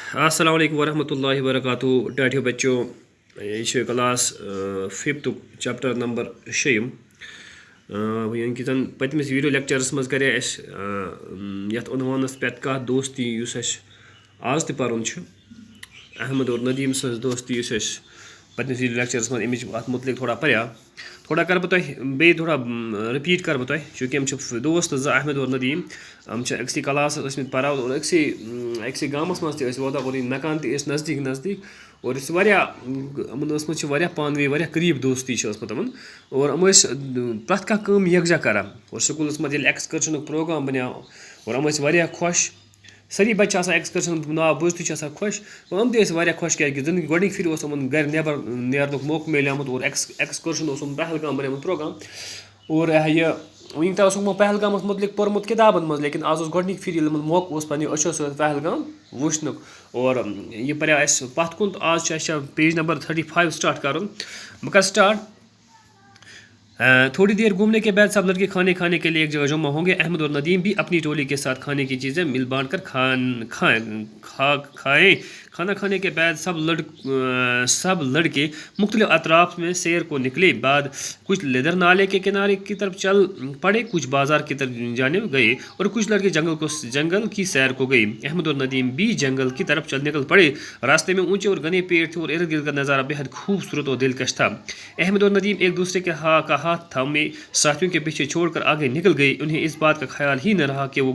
السلام علیکم ورحمۃ اللہ وبرکاتہ ٹاٹھیو بچو یہ کلاس 5 چیپٹر نمبر 6 یعنی کہ زن پتمس ویڈیو لیکچرس مز کرے اس یت عنوانس پہ کت دوستی اس آز تہ پرن احمد اور ندیم سز دوستی اس پتمس ویڈیو لیکچرس مز امچ ات متعلق تھوڑا پریا تھوڑا کر بہ تہ تھوڑا رپیٹ کر بہ تہ چونکہ ہم دوست زٕ احمد اور ندیم ہم اکسی کلاس ٲسمٕتۍ پران اور اکسی گامس مز تہ واتان اور مکان تہ نزدیک نزدیک اور یمن ٲسمٕژ چھِ واریاہ پانہٕ ؤنۍ واریاہ قریٖب دوستی چھِ ٲسمٕژ یِمن اور یِم ٲسۍ پرٛٮ۪تھ کانٛہہ کٲم یکجا کران اور سکوٗلس منٛز ییٚلہِ ایٚکسکرشنُک پروگرام بنیو اور یِم ٲسۍ واریاہ خۄش سٲری بچہِ چھِ آسان ایٚکسکرشنُک ناو بوٗزتھٕے چھِ آسان خۄش اور یِم تہِ ٲسۍ واریاہ خۄش کیٛازِکہِ زندگی گۄڈنِکۍ پھِرِ اوس یِمن گرِ نٮ۪بر نیرنُک موقعہٕ میلیومُت اور ایٚکسکرشن اوس یِمن پہلگام بنیومُت پروگرام اور یہِ وٕنیُک تام اوس یِمو پہلگامس متعلق پوٚرمُت کِتابن منٛز لیکن آز اوس گۄڈنِکۍ پھِرِ ییٚلہِ یِمن موقعہٕ اوس پننہِ أچھو سۭتۍ پہلگام وٕچھنُک اور یہِ پریو اَسہِ پتھ کُن تہٕ آز چھُ اَسہِ پیج نمبر 35 سٹارٹ کرُن بہٕ کرٕ سٹارٹ تھوڑی دیر گھومنے کے بعد سب لڑکے کھانے کے لیے ایک جگہ جمع ہوں گے احمد اور ندیم بھی اپنی ٹولی کے ساتھ کھانے کی چیزیں مل بانٹ کر کھائیں کھانا کھانے کے بعد سب لڑکے مختلف اطراف میں سیر کو نکلے بعد کچھ لیدر نالے کے کنارے کی طرف چل پڑے کچھ بازار کی طرف جانب گئے اور کچھ لڑکے جنگل کی سیر کو گئے احمد اور ندیم بھی جنگل کی طرف نکل پڑے راستے میں اونچے اور گھنے پیڑ تھے اور ارد گرد کا نظارہ بےحد خوبصورت اور دلکش تھا احمد اور ندیم ایک دوسرے کے ہاتھ تھامے ساتھیوں کے پیچھے چھوڑ کر آگے نکل گئے انہیں اس بات کا خیال ہی نہ رہا کہ وہ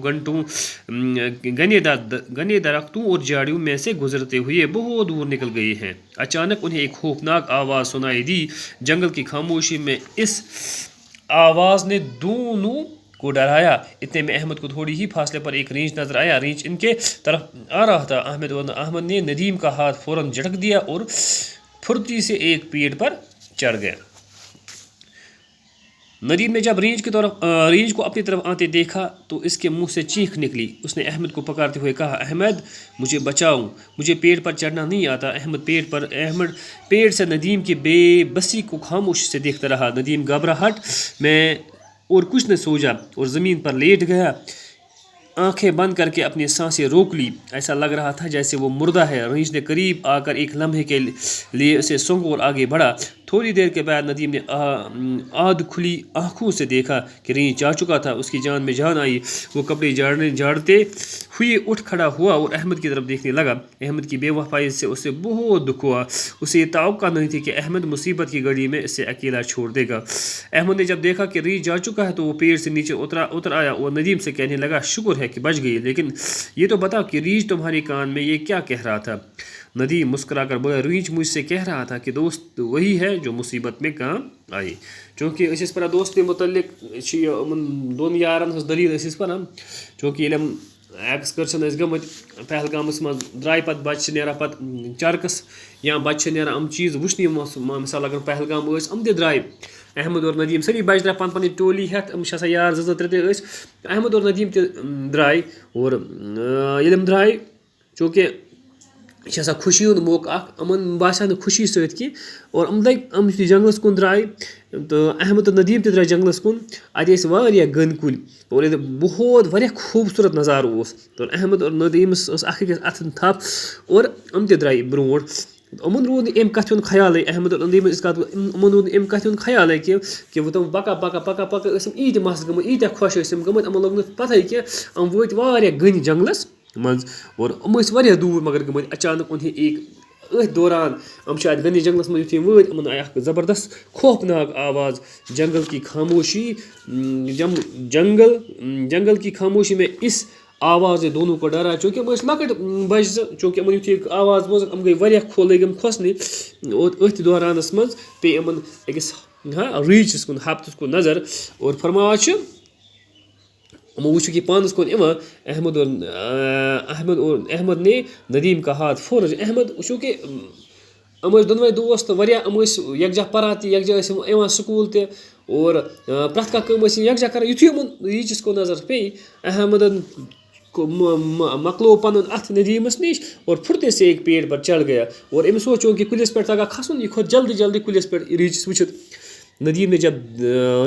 گھنے درختوں اور جھاڑیوں میں سے گزرتے ہوئے بہت دور نکل گئے ہیں اچانک انہیں ایک خوفناک آواز سنائی دی جنگل کی خاموشی میں اس آواز نے دونوں کو ڈرایا اتنے میں احمد کو تھوڑی ہی فاصلے پر ایک ریچھ نظر آیا ریچھ ان کے طرف آ رہا تھا احمد نے ندیم کا ہاتھ فوراً جھٹک دیا اور پھرتی سے ایک پیڑ پر چڑھ گیا ندیم نے جب ریچھ کو اپنی طرف آتے دیکھا تو اس کے منہ سے چیخ نکلی اس نے احمد کو پکارتے ہوئے کہا احمد مجھے بچاؤ مجھے پیڑ پر چڑھنا نہیں آتا احمد پیڑ سے ندیم کی بے بسی کو خاموشی سے دیکھتا رہا ندیم گھبراہٹ میں اور کچھ نہ سوچا اور زمین پر لیٹ گیا آنکھیں بند کر کے اپنی سانسیں روک لی ایسا لگ رہا تھا جیسے وہ مردہ ہے ریچھ نے قریب آ کر ایک لمحے کے لیے اسے سونگا اور آگے بڑھا تھوڑی دیر کے بعد ندیم نے آدھ کھلی آنکھوں سے دیکھا کہ ریچھ جا چکا تھا اس کی جان میں جان آئی وہ کپڑے جھاڑتے ہوئے اٹھ کھڑا ہوا اور احمد کی طرف دیکھنے لگا احمد کی بے وفائی سے اسے بہت دکھ ہوا اسے یہ توقع نہیں تھی کہ احمد مصیبت کی گھڑی میں اسے اکیلا چھوڑ دے گا احمد نے جب دیکھا کہ ریچھ جا چکا ہے تو وہ پیڑ سے نیچے اتر آیا اور ندیم سے کہنے لگا شکر ہے کہ بچ گئی لیکن یہ تو بتاؤ کہ ریچھ تمہارے کان میں یہ کیا کہہ رہا تھا ندیم مسکرا کر بولا ریچھ مجھ سے کہہ رہا تھا کہ دوست وہی ہے جو مصیبت میں کام آئی چونکہ اس پر دوستی متعلق دون یارن ہز دلیل پران چونکہ ییٚلہِ یِم ایٚکسکرشن ٲسۍ گٔمٕتۍ پہلگامس منٛز درٛاے پتہٕ بچہِ چھِ نیران پتہٕ چرکس یا بچہِ چھِ نیران یِم چیٖز وٕچھنہِ مثال اگر پہلگام ٲسۍ یِم تہِ درٛاے احمد اور ندیم سٲری بچہِ درٛاے پنٕنۍ ٹولی ہٮ۪تھ یِم چھِ آسان یار زٕ ترٛےٚ تہِ ٲسۍ احمد اور ندیم تہِ درٛاے اور ییٚلہِ یِم درٛاے چوٗنٛکہِ یہِ چھِ آسان خوشی ہُنٛد موقعہٕ اکھ یِمن باسیو نہٕ خوشی سۭتۍ کینٛہہ اور یِم یُتھُے جنگلس کُن درٛاے تہٕ احمد تہٕ ندیم تہِ درٛاے جنگلس کُن اَتہِ ٲسۍ واریاہ گٔنۍ کُلۍ اور بہت واریاہ خوٗبصوٗرت نظارٕ اوس تہٕ احمد اور ندیمس ٲس اکھ أکِس اَتھن تھپھ اور یِم تہِ درٛاے برونٛٹھ یِمن روٗد نہٕ اَمہِ کتھِ ہُنٛد خیالٕے احمد اور ندیمن یِمن روٗد نہٕ اَمہِ کتھِ ہُنٛد خیالٕے کہِ تِم پکان ٲسۍ یِم ییٖتۍ مست گٔمٕتۍ ییٖتیاہ خۄش ٲسۍ یِم گٔمٕتۍ یِمن لوٚگ نہٕ پتہٕے کہِ یِم وٲتۍ واریاہ گٔنۍ جنگلس منٛز اور یِم ٲسۍ واریاہ دوٗر مگر گٔمٕتۍ اچانک أتھۍ دوران یِم چھِ اَتھ گٔنِس جنگلس منٛز یُتھُے یِم وٲتۍ یِمن آیہِ اکھ زبردست خوفناک آواز جنگل کی خاموشی میں اس آواز نے دونوں کو ڈرا چوٗنٛکہِ یِم ٲسۍ لۄکٕٹۍ بچہِ زٕ چوٗنٛکہِ یِمن یُتھُے آواز بوٗز یِم گٔے واریاہ لٔگۍ یِم کھۄژنہِ اور أتھۍ دورانس منٛز پیٚیہِ یِمن أکِس ریٖچھِس کُن ہفتس کُن نظر اور فرماوان چھِ یِمو وٕچھُکھ یہِ پانس کُن یِوان احمد نے ندیم کا ہاتھ فوراً احمد چوٗنٛکہِ یِم ٲسۍ دۄنوَے دوس تہٕ واریاہ یِم ٲسۍ یکجاہ پران تہِ یکجاہ ٲسۍ یِم یِوان سکوٗل تہِ اور پرٛٮ۪تھ کانٛہہ کٲم ٲسۍ یِم یکجاہ کران یُتھُے یِمن ریٖچھِس کُن نظر پیٚیہِ احمدن مۄکلو پنُن اَتھٕ ندیٖمس نِش اور پھُرتے سے ایک پیڑ پر چڑھ گیا اور أمِس اوس چوٗنٛکہِ کُلِس پٮ۪ٹھ تگان کھسُن یہِ کھوٚت جلدی کُلِس پٮ۪ٹھ ریٖچھِس وٕچھِتھ ندیم نے جب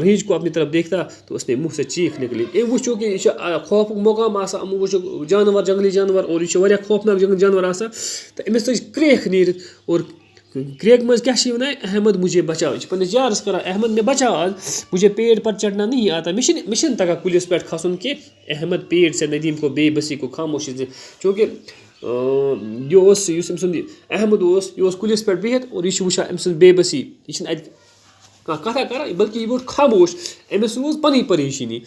ریچھ کو اپنی طرف دیکھا تو اس نے منہ سے چیخ نکلی. وچو کہ یہ خوف مقام آسان وچو جانور جنگلی جانور اور یہ خوفناک جانور آسان تو امس تج کریک نیرت اور کریک مز کیا ونان احمد مجھے بچاؤ. یہ پنس یارس کران احمد میں بچاؤ آج مجھے پیڑ پر چڑھنا نہیں آتا. مشن تگا کلس پہ کھسن کہ احمد پیڑ سے ندیم کو بے بسی کو خاموشی سے چونکہ یہ سند احمد یہ کلس پہ بہت اور یہ وچان أمۍ سٕنٛز بے بسی یہ کتھا کران بلکہ یہ بیوٗٹھ خاموش. أمس روز پنٕنۍ پریشانی.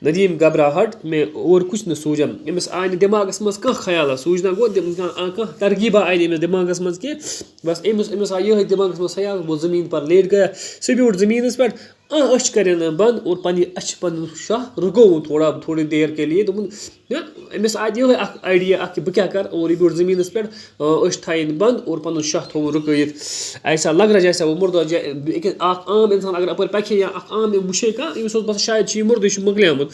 ندیم گھبراہٹ میں اور کچھ نہ سوجا. أمس آئی نہٕ دٮ۪ماغس منٛز کانٛہہ خیالا سوٗجنا گوٚو کانٛہہ ترغیبا آئی نہٕ أمس دٮ۪ماغس منٛز کینٛہہ. بس أمس آئی یِہوٚے دٮ۪ماغس منٛز خیال وہ زمین پر لیٹ گیا. سُہ بیوٗٹھ زمینس پٮ۪ٹھ أچھ کرن بند اور پنٕنۍ أچھ پنُن شاہ رُکووُن تھوڑی دیر کے لیے. دوٚپُن أمس آیہِ یِہوٚے اکھ آیڈیا اکھ کہ بہٕ کیٛاہ کرٕ اور یہِ بیوٗٹھ زمینس پٮ۪ٹھ أچھ تھایِن بند اور پنُن شاہ تھووُن رُکٲیِتھ. ایسا لگ رہا جیسا وہ مردہ اکھ عام انسان اگر اپٲرۍ پکہِ یا اکھ عام وٕچھے کانٛہہ أمِس اوس باسان شاید چھُ یہِ مردٕ یہِ چھُ مۄکلیومُت.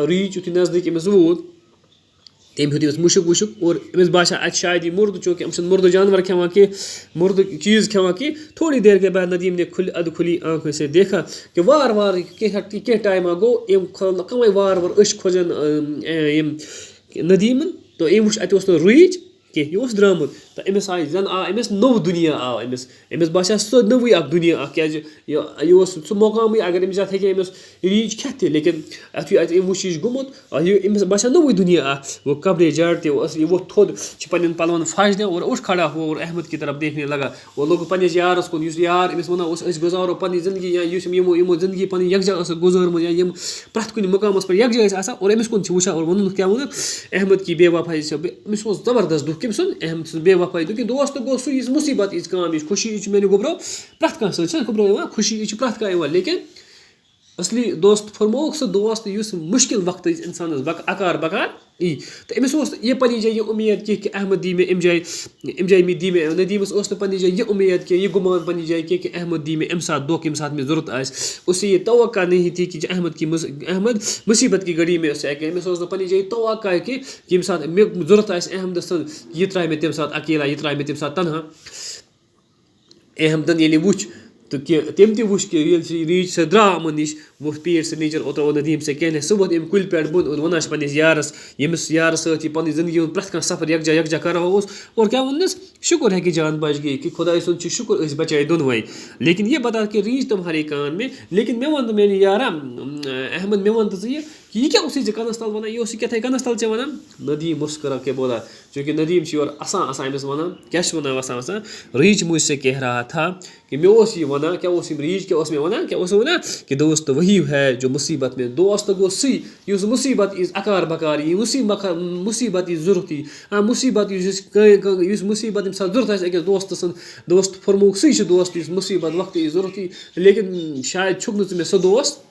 ریٖچھ یُتھُے نزدیٖک أمِس ووت تٔمۍ ہیوٚت أمِس مُشُک اور أمِس باسیو اَتہِ شاید یہِ مردٕ چوٗنٛکہِ أمۍ چھِنہٕ مردٕ جانور کھٮ۪وان کینٛہہ مردٕ چیٖز کھٮ۪وان کینٛہہ. تھوڑی دیر کے بعد ندیم نے ادھ کھلی آنکھوں سے دیکھا کہ وار کینٛہہ ٹایما گوٚو أمۍ کھول کمے وار أچھ کھوجن یِم ندیمن تو أمۍ وٕچھ اَتہِ اوس نہٕ ریٖچھ کینٛہہ یہِ اوس درٛامُت. تہٕ أمِس آے زن آو أمِس نوٚو دُنیا آو أمِس باسیو سُہ نوٚوٕے اکھ دُنیا اکھ کیازِ یہِ اوس سُہ مقامٕے اگر أمِس یتھ ہیٚکہِ أمِس ریٖچھ کھٮ۪تھ تہِ لیکن یُتھُے اَتہِ أمۍ وٕچھ یہِ چھُ گوٚمُت أمِس باسیو نوٚوٕے دُنیا اکھ. وہ کپڑے جاڑتے یہ ووٚتھ تھوٚد چھِ پنٕنٮ۪ن پلون پھش دِوان اور اٹھ کھڑا ہوا اور احمد کی طرف دیکھنے لگا. وہ لوگ پننس یارس کُن یُس یار أمِس ونان اوس أسۍ گُزارو پنٕنۍ زندگی یا یُس یِمو زندگی پنٕنۍ یکجا ٲسٕکھ گُزٲرمٕژ یا یِم پرٛٮ۪تھ کُنہِ مقامس پٮ۪ٹھ یکجا ٲسۍ آسان اور أمِس کُن چھِ وٕچھان اور ووٚنُن کیٛاہ ووٚنُکھ احمد کی بے وفٲیی سے أمِس اوس زبردست دُکھ کٔمۍ سُنٛد احمد سٕنٛز بے وفٲیی دوٚپُن دوست تہٕ گوٚو سُہ یُس مُصیٖبت یِژ کام یِژ خوشی یہِ چھِ میانہِ گوٚبرو پرٛٮ۪تھ کانٛہہ سۭتۍ چھِنہ گوٚبرو یِوان خوشی یہِ چھِ پرٛٮ۪تھ کانٛہہ یِوان لیکن اصلی دوست فرمووُکھ سُہ دوست یُس مُشکل وقتٕچ اِنسانس اکار بکار ای. تہٕ أمِس اوس یہِ پننہِ جایہِ یہِ اُمید کینٛہہ کہ احمد دی مےٚ امہِ جایہِ دی مےٚ ندیٖمس اوس نہٕ پننہِ جایہِ یہِ اُمید کینٛہہ یہِ گُمان پننہِ جایہِ کینٛہہ کہ احمد دی مےٚ امہِ ساتہٕ دھوکہ ییٚمہِ ساتہٕ مےٚ ضوٚرتھ آسہِ. اُسے یہ توقع نہیں تھی کہ احمد مصیبت کی گھڑی میں سے آکے أمِس اوس نہٕ پننہِ جایہِ توقع کہ ییٚمہِ ساتہٕ مےٚ ضوٚرتھ آسہِ احمدس یہِ ترٛایہِ مےٚ تمہِ ساتہٕ اکیلا یہِ ترٛایہِ مےٚ تمہِ ساتہٕ تنہا. احمدن ییٚلہِ وٕچھ تو کہ تٔمۍ تہِ وٕچھ کہ ییٚلہِ سُہ ریٖچھ سۭتۍ درٛاو یِمن نِش ووٚتھ پیٖر سے نیچر اوترو ندیٖم سے کہنے سُہ ووٚتھ اَمہِ کُلہِ پٮ۪ٹھ بۄن اور وَنان چھِ پننِس یارس ییٚمِس یارس سۭتۍ یہِ پنٕنۍ زندگی ہُنٛد پرٛٮ۪تھ کانٛہہ سفر یکجا کر رہا اوس اور کیٛاہ ووٚننس شُکر ہے کہ جان بچ گئی کہ خۄداے سُنٛد چھُ شُکر أسۍ بچاے دۄنوَے. لیکن یہ بتا کہ ریٖچھ تمہارے کان میں لیکن مےٚ وَن تہٕ میٛانہِ یارا احمد مےٚ وَن تہٕ ژٕ یہِ کیٛاہ اوسُے ژےٚ کنس تل وَنان یہِ اوسُے کیٛاہ تھانۍ کنس تل ژےٚ وَنان. ندیٖم مسکرا کے بولا چوٗنٛکہِ ندیٖم چھُ یورٕ اَسان أمِس وَنان کیٛاہ چھُ وَنان وَسان ریٖچھ مجھ سے کہہ رہا تھا کہ مےٚ اوس یہِ وَنان کیٛاہ اوس یِم ریٖچھ کیٛاہ اوس مےٚ وَنان کیٛاہ اوس وَنان کہ دوست وہی ہے جو مصیبت میں دوست گوٚو سُے یُس مُصیبت یِژ اکار بکار یی مُصیبت یِژ ضوٚرتھ یی مُصیبت یُس مُصیبت ییٚمہِ ساتہٕ ضوٚرتھ آسہِ أکِس دوست سُنٛد دوست فرمووُکھ سُے چھُ دوست یُس مُصیبت وقتہٕ یی ضوٚرتھ یی. لیکن شاید چھُکھ نہٕ ژٕ مےٚ سُہ دوست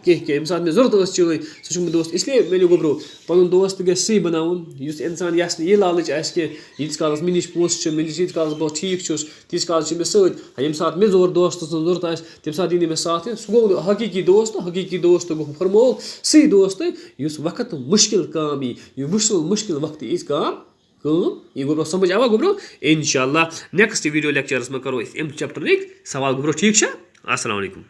کینٛہہ ییٚمہِ ساتہٕ مےٚ ضوٚرتھ ٲس چٲنۍ سُہ چھُکھ مےٚ دوست اسلیے میٛانیو گوٚبرو پنُن دوست گژھِ سُے بناوُن یُس اِنسان یَس نہٕ یہِ لالٕچ آسہِ کینٛہہ ییٖتِس کالس مےٚ نِش پونٛسہٕ چھِ مےٚ نِش ییٖتِس کالس بہٕ ٹھیٖک چھُس تیٖتِس کالس چھِ مےٚ سۭتۍ ییٚمہِ ساتہٕ مےٚ دوست سٕنٛز ضوٚرتھ آسہِ تمہِ ساتہٕ یی نہٕ مےٚ ساتھ سُہ گوٚو نہٕ حقیٖقی دوست گوٚو فرمووُکھ سُے دوست یُس وقت مُشکل کام یی یہِ مُشکل وقتہٕ یِژ کام یہِ گوٚبرو سمجھ آوا گوٚبرو اِنشاء اللہ نیکسٹ ویٖڈیو لیکچرس منٛز کرو أسۍ اَمہِ چیپٹرٕکۍ سوال گوٚبرو ٹھیٖک چھا. السلام علیکم.